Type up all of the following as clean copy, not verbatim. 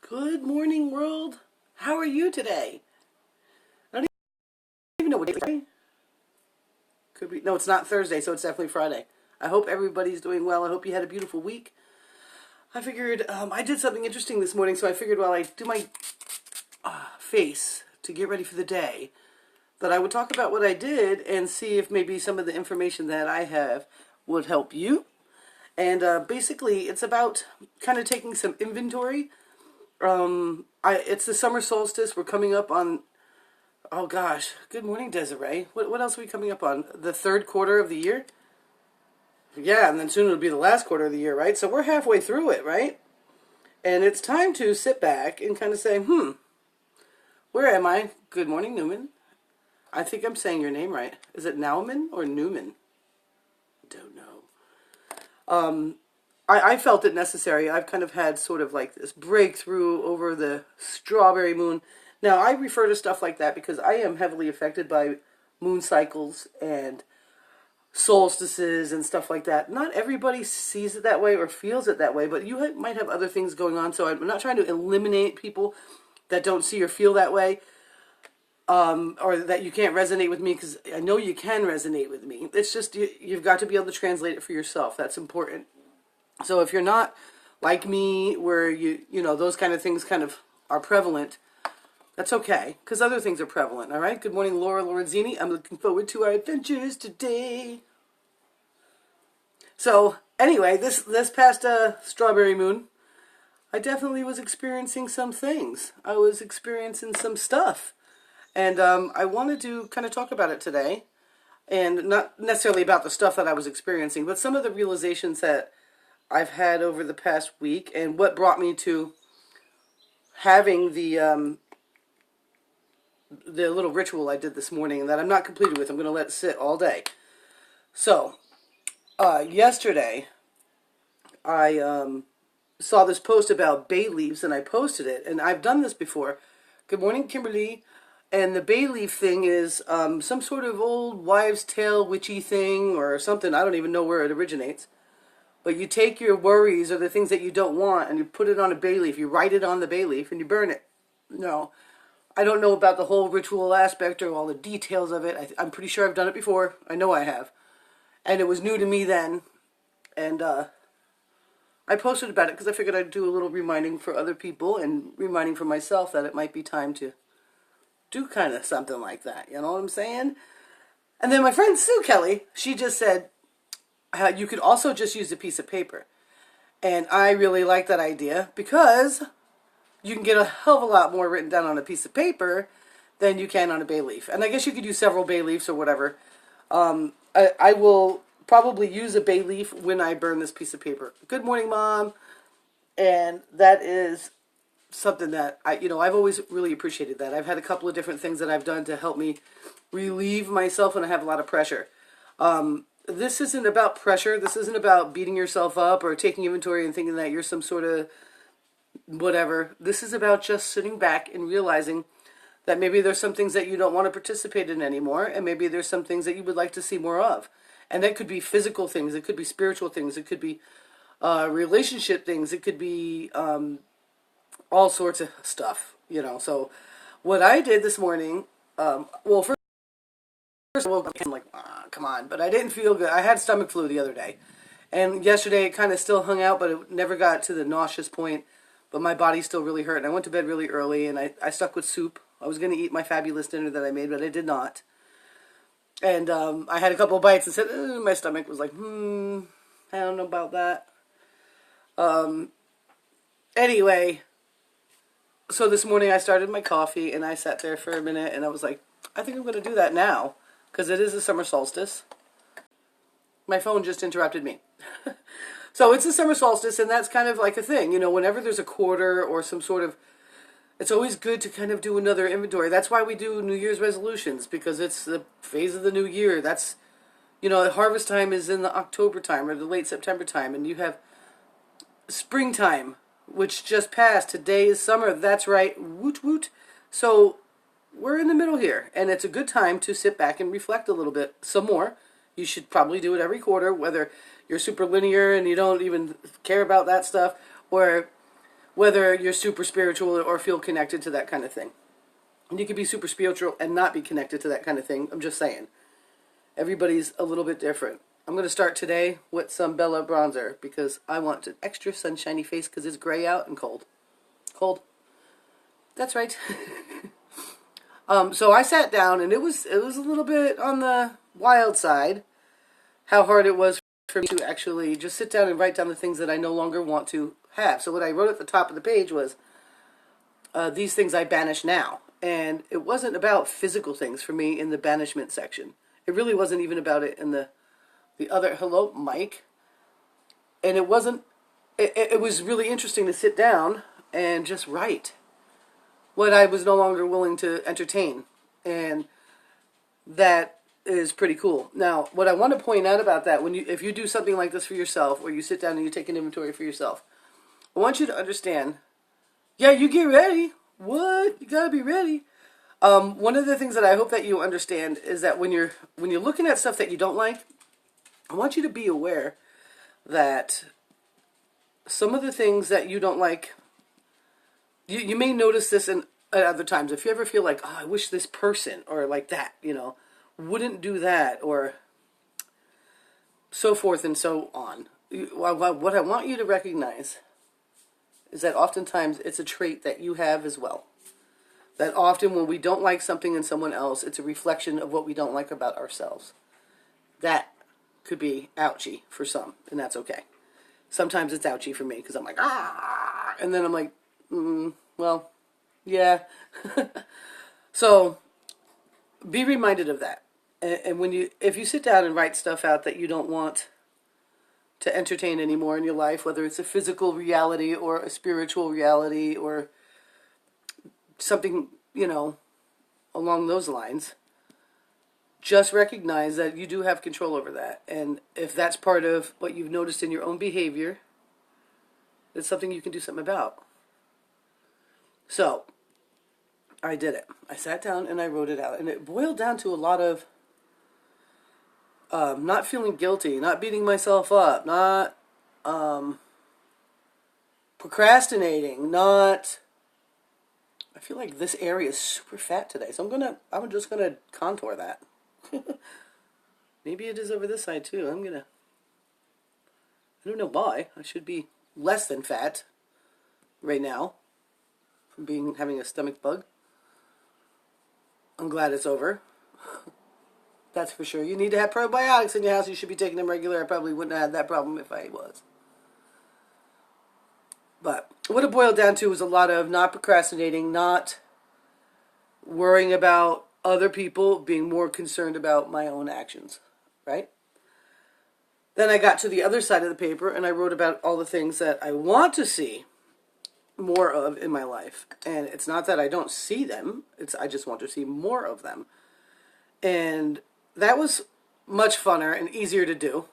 Good morning, world. How are you today? I don't even know what day it is. Could be. No, it's not Thursday, so it's definitely Friday. I hope everybody's doing well. I hope you had a beautiful week. I figured I did something interesting this morning, so I figured while I do my face to get ready for the day, that I would talk about what I did and see if maybe some of the information that I have would help you. And basically, it's about kind of taking some inventory. It's the summer solstice. We're coming up on, oh gosh, good morning, Desiree. What else are we coming up on? The third quarter of the year? Yeah, and then soon it'll be the last quarter of the year, right? So we're halfway through it, right? And it's time to sit back and kind of say, where am I? Good morning, Newman. I think I'm saying your name right. Is it Nauman or Newman? Don't know. I felt it necessary. I've kind of had sort of like this breakthrough over the strawberry moon. Now, I refer to stuff like that because I am heavily affected by moon cycles and solstices and stuff like that. Not everybody sees it that way or feels it that way, but you might have other things going on. So I'm not trying to eliminate people that don't see or feel that way, or that you can't resonate with me, because I know you can resonate with me. It's just you've got to be able to translate it for yourself. That's important. So if you're not like me, where you know, those kind of things kind of are prevalent, that's okay, because other things are prevalent, all right? Good morning, Laura Lorenzini. I'm looking forward to our adventures today. So anyway, this past strawberry moon, I definitely was experiencing some things. I was experiencing some stuff. And I wanted to kind of talk about it today. And not necessarily about the stuff that I was experiencing, but some of the realizations that I've had over the past week, and what brought me to having the little ritual I did this morning, and that I'm not completed with. I'm going to let it sit all day. So, yesterday, I saw this post about bay leaves, and I posted it, and I've done this before. Good morning, Kimberly. And the bay leaf thing is some sort of old wives' tale witchy thing or something. I don't even know where it originates. But you take your worries or the things that you don't want and you put it on a bay leaf. You write it on the bay leaf and you burn it. No, I don't know about the whole ritual aspect or all the details of it. I'm pretty sure I've done it before. I know I have. And it was new to me then. And I posted about it because I figured I'd do a little reminding for other people and reminding for myself that it might be time to do kind of something like that. You know what I'm saying? And then my friend Sue Kelly, she just said, you could also just use a piece of paper. And I really like that idea because you can get a hell of a lot more written down on a piece of paper than you can on a bay leaf. And I guess you could use several bay leaves or whatever. I will probably use a bay leaf when I burn this piece of paper. Good morning, Mom. And that is something that I've always really appreciated that. I've had a couple of different things that I've done to help me relieve myself when I have a lot of pressure. This isn't about pressure. This isn't about beating yourself up or taking inventory and thinking that you're some sort of whatever. This is about just sitting back and realizing that maybe there's some things that you don't want to participate in anymore, and maybe there's some things that you would like to see more of. And that could be physical things. It could be spiritual things. It could be relationship things. It could be all sorts of stuff, So what I did this morning, first I woke up and I'm like, come on. But I didn't feel good. I had stomach flu the other day. And yesterday it kind of still hung out, but it never got to the nauseous point. But my body still really hurt. And I went to bed really early, and I stuck with soup. I was going to eat my fabulous dinner that I made, but I did not. And I had a couple of bites and said, my stomach was like, I don't know about that. Anyway, so this morning I started my coffee, and I sat there for a minute, and I was like, I think I'm going to do that now, because it is the summer solstice. My phone just interrupted me. So it's the summer solstice, and that's kind of like a thing. Whenever there's a quarter or some sort of, it's always good to kind of do another inventory. That's why we do New Year's resolutions, because it's the phase of the new year. That's, harvest time is in the October time or the late September time, and you have springtime, which just passed. Today is summer. That's right. Woot woot. So we're in the middle here, and it's a good time to sit back and reflect a little bit some more. You should probably do it every quarter, whether you're super linear and you don't even care about that stuff, or whether you're super spiritual or feel connected to that kind of thing. And you could be super spiritual and not be connected to that kind of thing. I'm just saying. Everybody's a little bit different. I'm going to start today with some Bella bronzer because I want an extra sunshiny face because it's gray out and cold. Cold. That's right. So I sat down and it was a little bit on the wild side how hard it was for me to actually just sit down and write down the things that I no longer want to have. So what I wrote at the top of the page was these things I banish now. And it wasn't about physical things for me in the banishment section. It really wasn't even about it in the other, hello, Mike. And it wasn't, it was really interesting to sit down and just write what I was no longer willing to entertain. And that is pretty cool. Now, what I want to point out about that, if you do something like this for yourself, or you sit down and you take an inventory for yourself, I want you to understand, yeah, you get ready. What? You gotta be ready. One of the things that I hope that you understand is that when you're looking at stuff that you don't like, I want you to be aware that some of the things that you don't like, you may notice this at other times. If you ever feel like, oh, I wish this person, or like that, wouldn't do that, or so forth and so on. What I want you to recognize is that oftentimes it's a trait that you have as well. That often when we don't like something in someone else, it's a reflection of what we don't like about ourselves. That could be ouchy for some, and that's okay. Sometimes it's ouchy for me because I'm like, ah, and then I'm like, well, yeah. So be reminded of that. And if you sit down and write stuff out that you don't want to entertain anymore in your life, whether it's a physical reality or a spiritual reality or something, along those lines, just recognize that you do have control over that. And if that's part of what you've noticed in your own behavior, it's something you can do something about. So, I did it. I sat down and I wrote it out. And it boiled down to a lot of not feeling guilty, not beating myself up, not procrastinating, not... I feel like this area is super fat today, so I'm just gonna contour that. Maybe it is over this side too. I don't know why. I should be less than fat right now from having a stomach bug. I'm glad it's over. That's for sure. You need to have probiotics in your house. You should be taking them regular. I probably wouldn't have had that problem if I was. But what it boiled down to was a lot of not procrastinating, not worrying about other people, being more concerned about my own actions, right? Then I got to the other side of the paper and I wrote about all the things that I want to see more of in my life. And it's not that I don't see them, I just want to see more of them. And that was much funner and easier to do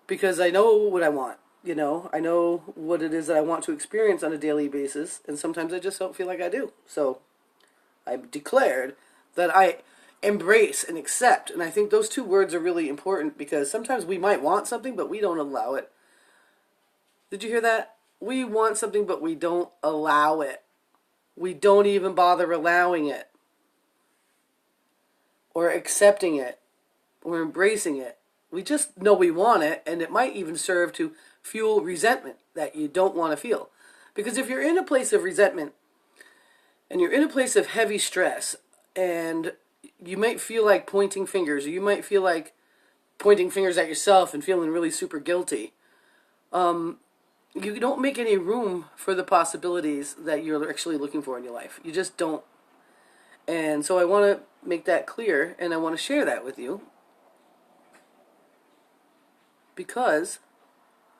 because I know what I want. I know what it is that I want to experience on a daily basis, and sometimes I just don't feel like I do. So I declared that I embrace and accept, and I think those two words are really important because sometimes we might want something, but we don't allow it. Did you hear that? We want something, but we don't allow it. We don't even bother allowing it, or accepting it, or embracing it. We just know we want it, and it might even serve to fuel resentment that you don't want to feel. Because if you're in a place of resentment, and you're in a place of heavy stress, and you might feel like pointing fingers, or you might feel like pointing fingers at yourself and feeling really super guilty, you don't make any room for the possibilities that you're actually looking for in your life. You just don't. And so I want to make that clear, and I want to share that with you. Because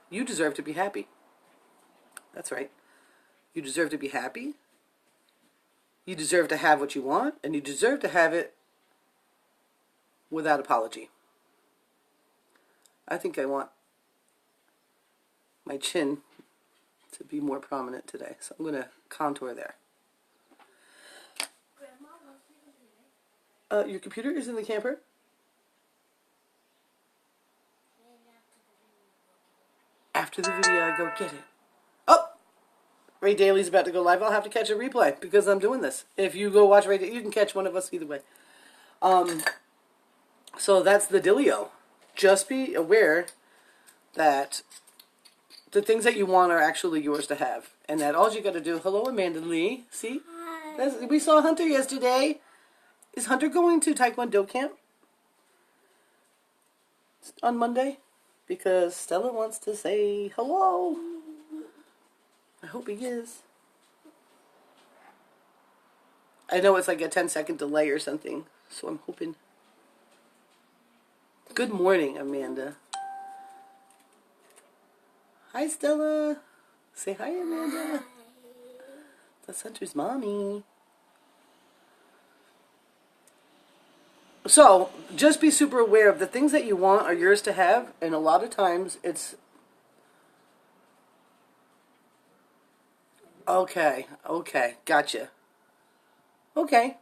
you deserve to be happy. That's right. You deserve to be happy. You deserve to have what you want, and you deserve to have it without apology. I think I want my chin to be more prominent today, so I'm going to contour there. Your computer is in the camper? After the video, I go get it. Oh! Ray Daly's about to go live, I'll have to catch a replay because I'm doing this. If you go watch Ray Daly, you can catch one of us either way. So that's the dealio. Just be aware that the things that you want are actually yours to have. And that all you got to do... Hello, Amanda Lee. See? We saw Hunter yesterday. Is Hunter going to Taekwondo camp on Monday? Because Stella wants to say hello. I hope he is. I know it's like a 10-second delay or something, so I'm hoping. Good morning, Amanda. Hi, Stella. Say hi, Amanda. That's Hunter's mommy. So, just be super aware of the things that you want are yours to have, and a lot of times it's... Okay, gotcha. Okay.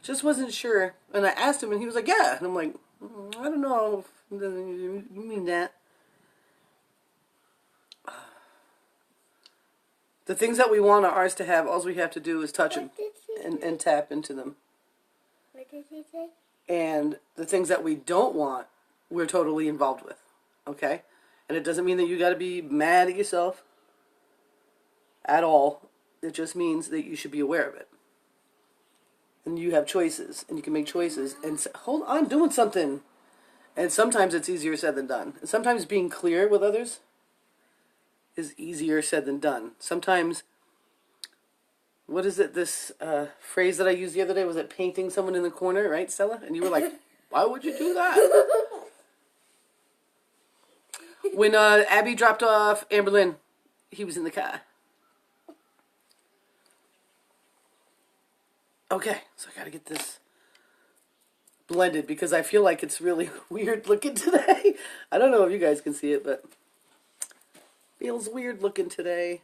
Just wasn't sure. And I asked him, and he was like, yeah. And I'm like, I don't know if you mean that. The things that we want are ours to have. All we have to do is touch them and tap into them. What did he say? And the things that we don't want, we're totally involved with. Okay? And it doesn't mean that you got to be mad at yourself at all. It just means that you should be aware of it. And you have choices, and you can make choices. And hold on, I'm doing something. And sometimes it's easier said than done. And sometimes being clear with others is easier said than done. Sometimes, what is it, this phrase that I used the other day? Was it painting someone in the corner, right, Stella? And you were like, why would you do that? When Abby dropped off Amberlynn, he was in the car. Okay, so I gotta get this blended because I feel like it's really weird looking today. I don't know if you guys can see it, but feels weird looking today.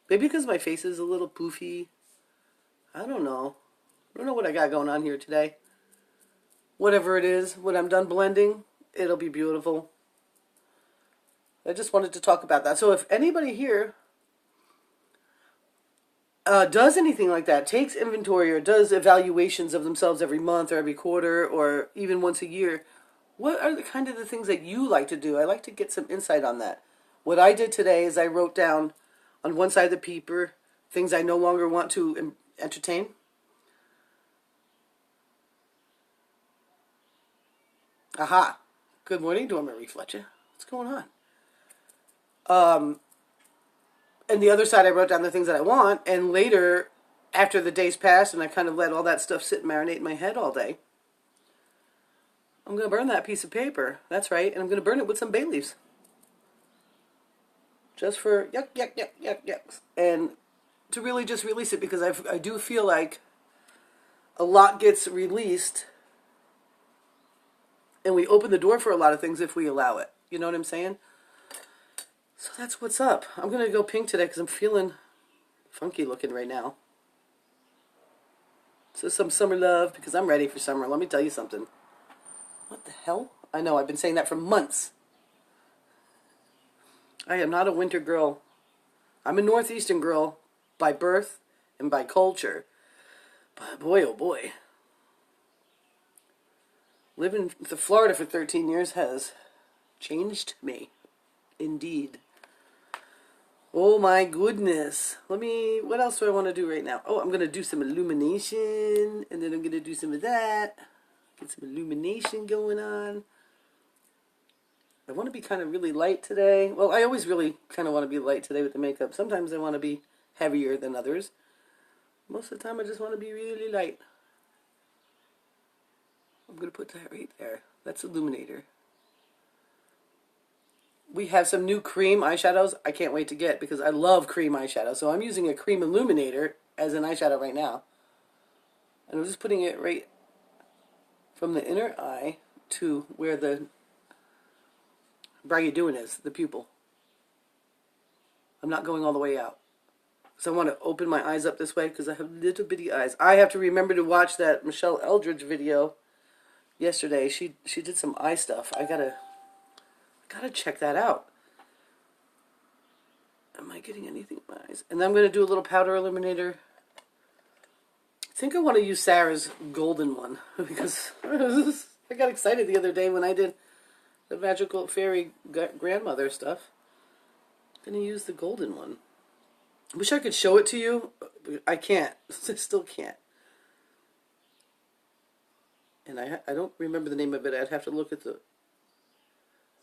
Maybe because my face is a little poofy. I don't know. I don't know what I got going on here today. Whatever it is, when I'm done blending, it'll be beautiful. I just wanted to talk about that. So if anybody here does anything like that, takes inventory or does evaluations of themselves every month or every quarter or even once a year, what are the kind of the things that you like to do? I like to get some insight on that. What I did today is I wrote down on one side of the paper things I no longer want to entertain. Aha. Good morning, Dora Marie Fletcher. What's going on? And the other side, I wrote down the things that I want. And later, after the days passed and I kind of let all that stuff sit and marinate in my head all day, I'm going to burn that piece of paper. That's right. And I'm going to burn it with some bay leaves. Just for yucks. And to really just release it because I do feel like a lot gets released and we open the door for a lot of things if we allow it. You know what I'm saying? So that's what's up. I'm going to go pink today because I'm feeling funky looking right now. So some summer love because I'm ready for summer. Let me tell you something. What the hell? I know, I've been saying that for months. I am not a winter girl. I'm a northeastern girl by birth and by culture. But boy, oh boy. Living in Florida for 13 years has changed me. Indeed. Oh my goodness. What else do I want to do right now? Oh, I'm going to do some illumination. And then I'm going to do some of that. Get some illumination going on. I want to be kind of really light today. Well, I always really kind of want to be light today with the makeup. Sometimes I want to be heavier than others. Most of the time I just want to be really light. I'm going to put that right there. That's Illuminator. We have some new cream eyeshadows I can't wait to get because I love cream eyeshadow. So I'm using a cream illuminator as an eyeshadow right now. And I'm just putting it right from the inner eye to where the Brigadoon is, the pupil. I'm not going all the way out. So I want to open my eyes up this way because I have little bitty eyes. I have to remember to watch that Michelle Eldridge video yesterday. She did some eye stuff. I gotta check that out. getting anything in my eyes? And then I'm going to do a little powder illuminator. I think I want to use Sarah's golden one because I got excited the other day when I did the magical fairy grandmother stuff. I'm going to use the golden one. I wish I could show it to you. I can't. I still can't. And I don't remember the name of it. I'd have to look at the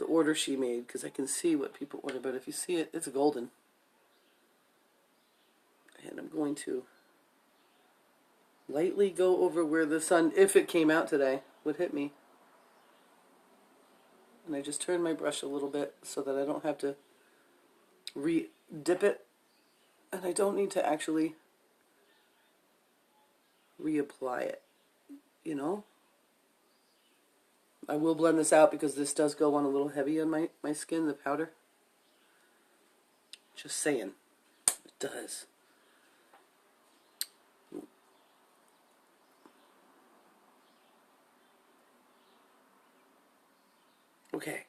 order she made because I can see what people order. But if you see it, it's golden. And I'm going to lightly go over where the sun, if it came out today, would hit me. And I just turn my brush a little bit so that I don't have to re-dip it. And I don't need to actually reapply it, you know? I will blend this out because this does go on a little heavy on my skin, the powder. Just saying. It does. Okay.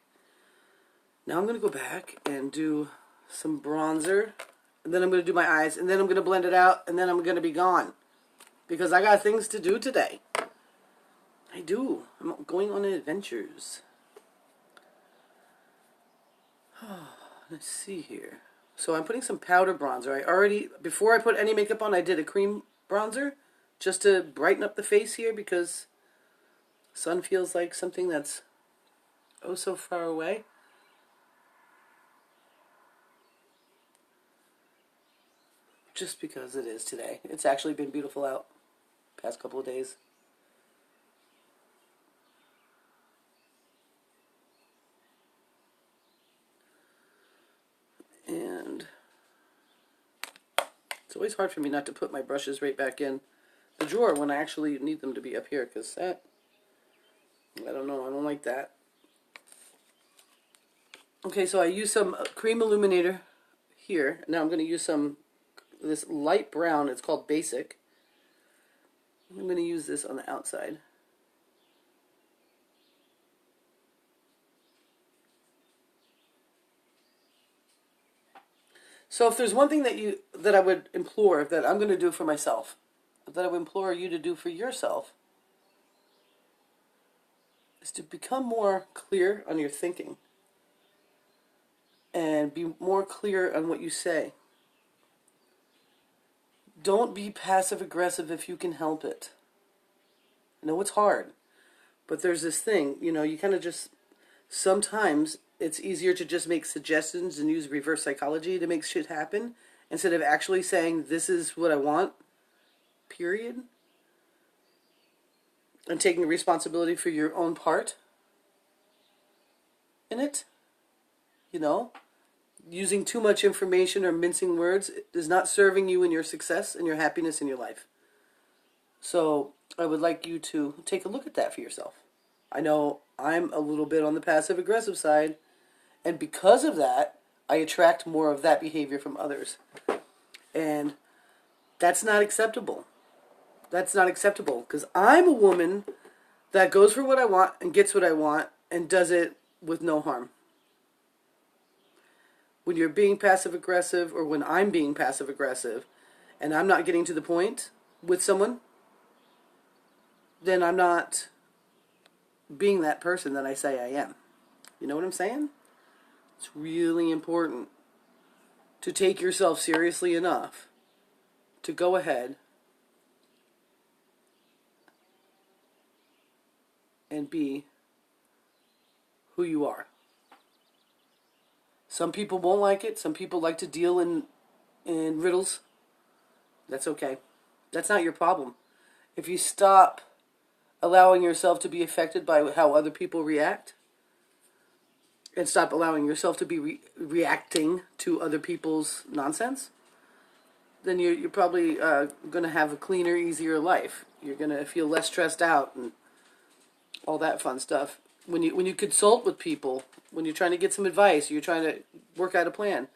Now I'm going to go back and do some bronzer. And then I'm going to do my eyes. And then I'm going to blend it out. And then I'm going to be gone. Because I got things to do today. I do. I'm going on adventures. Let's see here. So I'm putting some powder bronzer. Before I put any makeup on, I did a cream bronzer. Just to brighten up the face here because sun feels like something that's oh so far away. Just because it is today. It's actually been beautiful out past couple of days. And it's always hard for me not to put my brushes right back in the drawer when I actually need them to be up here because that, I don't know, I don't like that. Okay, so I use some cream illuminator here. Now I'm going to use this light brown. It's called Basic. I'm going to use this on the outside. So if there's one thing that I would implore, that I'm going to do for myself, that I would implore you to do for yourself, is to become more clear on your thinking. And be more clear on what you say. Don't be passive-aggressive if you can help it. I know it's hard, but there's this thing, you kind of just, sometimes it's easier to just make suggestions and use reverse psychology to make shit happen, instead of actually saying, this is what I want, period. And taking responsibility for your own part in it. Using too much information or mincing words is not serving you in your success and your happiness in your life. So I would like you to take a look at that for yourself. I know I'm a little bit on the passive-aggressive side, and because of that, I attract more of that behavior from others. And that's not acceptable. That's not acceptable, because I'm a woman that goes for what I want and gets what I want and does it with no harm. When you're being passive-aggressive, or when I'm being passive-aggressive, and I'm not getting to the point with someone, then I'm not being that person that I say I am. You know what I'm saying? It's really important to take yourself seriously enough to go ahead and be who you are. Some people won't like it. Some people like to deal in riddles. That's okay. That's not your problem. If you stop allowing yourself to be affected by how other people react, and stop allowing yourself to be reacting to other people's nonsense, then you're probably going to have a cleaner, easier life. You're going to feel less stressed out and all that fun stuff. When you consult with people, when you're trying to get some advice, you're trying to work out a plan,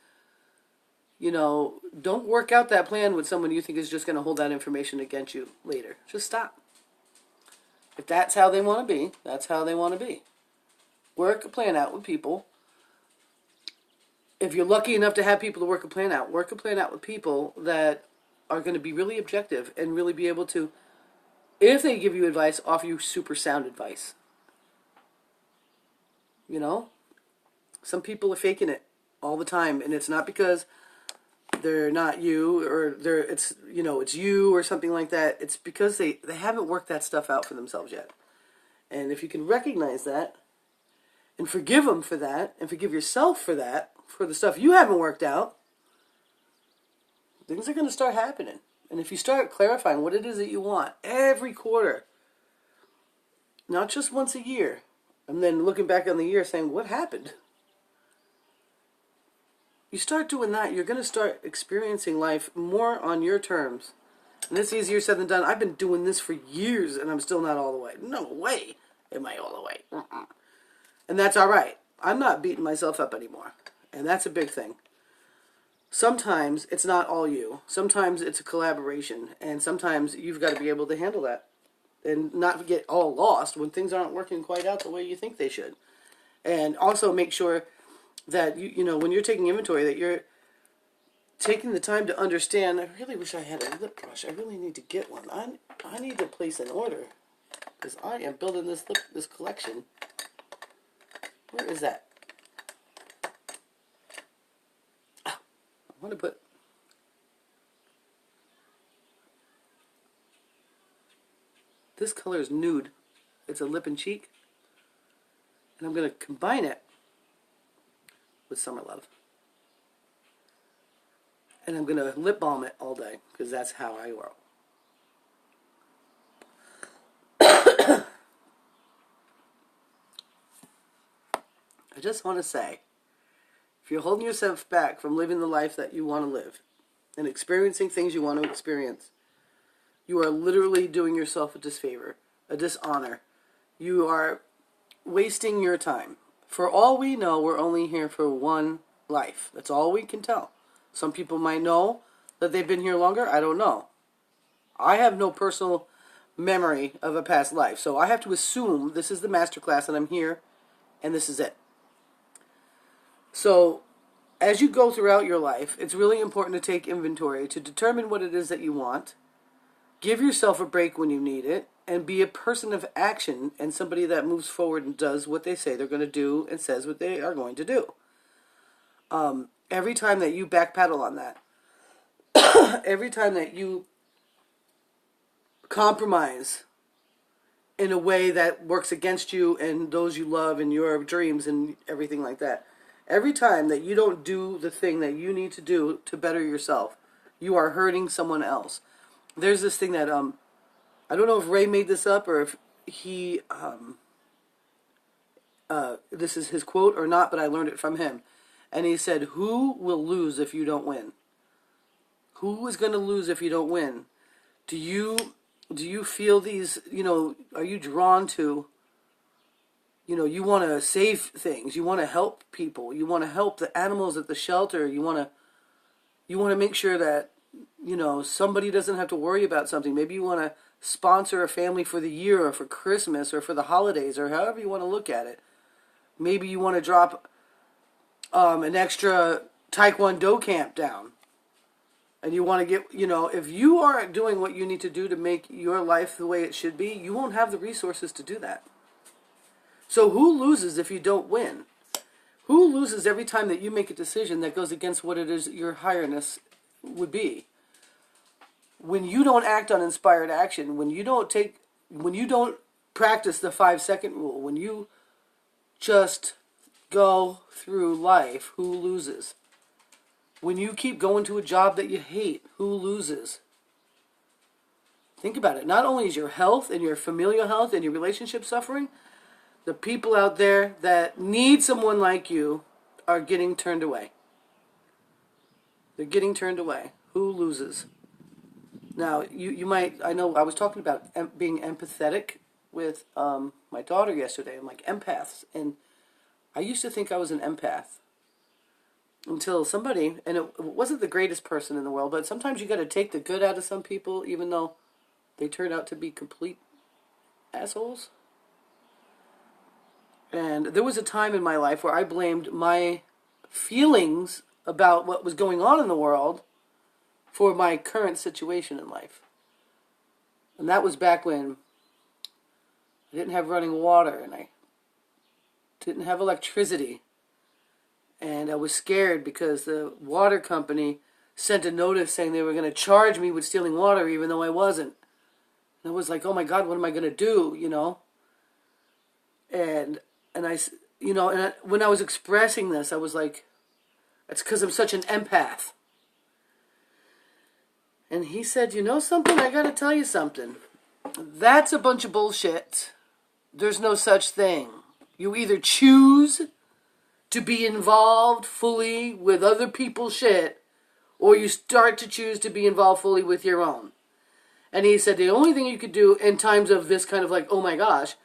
don't work out that plan with someone you think is just going to hold that information against you later. Just stop. If that's how they want to be, that's how they want to be. Work a plan out with people if you're lucky enough to have people to work a plan out with people that are going to be really objective and really be able to, if they give you advice, offer you super sound advice. You know? Some people are faking it all the time, and it's not because they're not you, or it's you or something like that. It's because they haven't worked that stuff out for themselves yet. And if you can recognize that and forgive them for that and forgive yourself for that, for the stuff you haven't worked out, things are going to start happening. And if you start clarifying what it is that you want every quarter, not just once a year, and then looking back on the year saying, what happened? You start doing that, you're going to start experiencing life more on your terms. And it's easier said than done. I've been doing this for years, and I'm still not all the way. No way am I all the way. And that's all right. I'm not beating myself up anymore. And that's a big thing. Sometimes it's not all you. Sometimes it's a collaboration. And sometimes you've got to be able to handle that. And not get all lost when things aren't working quite out the way you think they should. And also make sure that, you know, when you're taking inventory, that you're taking the time to understand. I really wish I had a lip brush. I really need to get one. I need to place an order, because I am building this collection. Where is that? I want to put... This color is nude. It's a lip and cheek. And I'm going to combine it with Summer Love. And I'm going to lip balm it all day, because that's how I roll. I just want to say, if you're holding yourself back from living the life that you want to live and experiencing things you want to experience, you are literally doing yourself a disfavor, a dishonor. You are wasting your time. For all we know, we're only here for one life. That's all we can tell. Some people might know that they've been here longer. I don't know. I have no personal memory of a past life. So I have to assume this is the master class and I'm here and this is it. So as you go throughout your life, it's really important to take inventory to determine what it is that you want. Give yourself a break when you need it, and be a person of action and somebody that moves forward and does what they say they're going to do and says what they are going to do. Every time that you backpedal on that, every time that you compromise in a way that works against you and those you love and your dreams and everything like that, every time that you don't do the thing that you need to do to better yourself, you are hurting someone else. There's this thing that, I don't know if Ray made this up or if he, this is his quote or not, but I learned it from him. And he said, who will lose if you don't win? Who is going to lose if you don't win? Do you feel these, are you drawn to, you want to save things, you want to help people, you want to help the animals at the shelter, you want to make sure that, somebody doesn't have to worry about something. Maybe you want to sponsor a family for the year or for Christmas or for the holidays or however you want to look at it. Maybe you want to drop an extra Taekwondo camp down. And you want to get, if you aren't doing what you need to do to make your life the way it should be, you won't have the resources to do that. So who loses if you don't win? Who loses every time that you make a decision that goes against what it is your highness would be? When you don't act on inspired action, when you don't practice the 5-second rule, when you just go through life, who loses? When you keep going to a job that you hate, who loses? Think about it. Not only is your health and your familial health and your relationship suffering, the people out there that need someone like you are getting turned away. They're getting turned away. Who loses? Now, you might, I know I was talking about being empathetic with my daughter yesterday. I'm like, empaths. And I used to think I was an empath. Until somebody, and it wasn't the greatest person in the world, but sometimes you got to take the good out of some people, even though they turn out to be complete assholes. And there was a time in my life where I blamed my feelings about what was going on in the world for my current situation in life. And that was back when I didn't have running water and I didn't have electricity. And I was scared because the water company sent a notice saying they were going to charge me with stealing water even though I wasn't. And I was like, oh my God, what am I going to do, you know? And I, you know, and when I was expressing this, I was like, it's because I'm such an empath. And he said, you know something? I got to tell you something. That's a bunch of bullshit. There's no such thing. You either choose to be involved fully with other people's shit, or you start to choose to be involved fully with your own. And he said the only thing you could do in times of this kind of like, oh my gosh,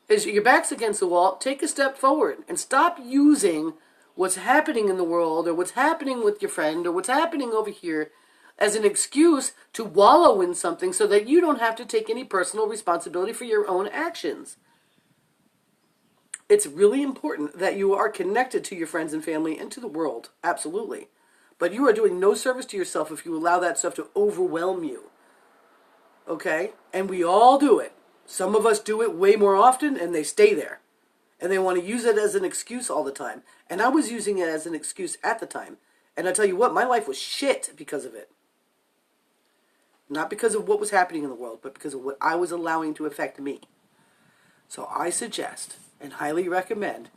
is your back's against the wall, take a step forward and stop using what's happening in the world or what's happening with your friend or what's happening over here as an excuse to wallow in something so that you don't have to take any personal responsibility for your own actions. It's really important that you are connected to your friends and family and to the world, absolutely. But you are doing no service to yourself if you allow that stuff to overwhelm you. Okay? And we all do it. Some of us do it way more often and they stay there. And they want to use it as an excuse all the time. And I was using it as an excuse at the time. And I tell you what, my life was shit because of it. Not because of what was happening in the world, but because of what I was allowing to affect me. So I suggest and highly recommend,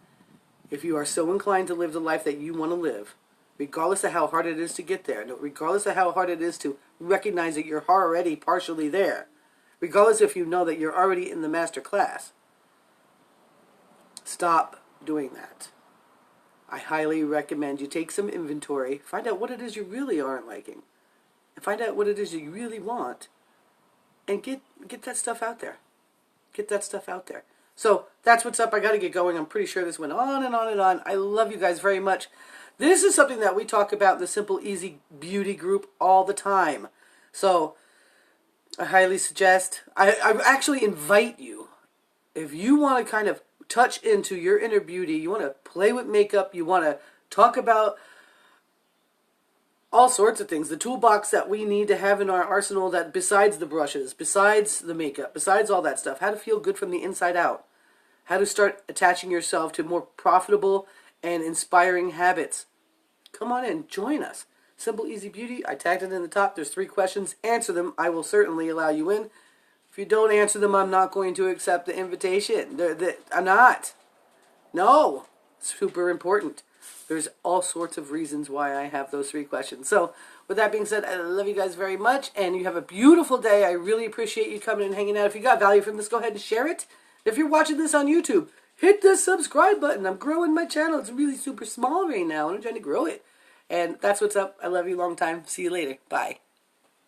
if you are so inclined to live the life that you want to live, regardless of how hard it is to get there, regardless of how hard it is to recognize that you're already partially there, regardless if you know that you're already in the master class, stop doing that. I highly recommend you take some inventory, find out what it is you really aren't liking, and find out what it is you really want, and get that stuff out there. Get that stuff out there. So that's what's up. I got to get going. I'm pretty sure this went on and on and on. I love you guys very much. This is something that we talk about in the Simple Easy Beauty group all the time. So I highly suggest, I actually invite you, if you want to kind of touch into your inner beauty, you want to play with makeup, you want to talk about all sorts of things, the toolbox that we need to have in our arsenal, that besides the brushes, besides the makeup, besides all that stuff, how to feel good from the inside out, how to start attaching yourself to more profitable and inspiring habits. Come on in, join us. Simple Easy Beauty, I tagged it in the top. There's 3 questions. Answer them. I will certainly allow you in. If you don't answer them, I'm not going to accept the invitation. I'm not. No. Super important. There's all sorts of reasons why I have those 3 questions. So, with that being said, I love you guys very much, and you have a beautiful day. I really appreciate you coming and hanging out. If you got value from this, go ahead and share it. If you're watching this on YouTube, hit the subscribe button. I'm growing my channel. It's really super small right now, and I'm trying to grow it. And that's what's up. I love you long time. See you later. Bye.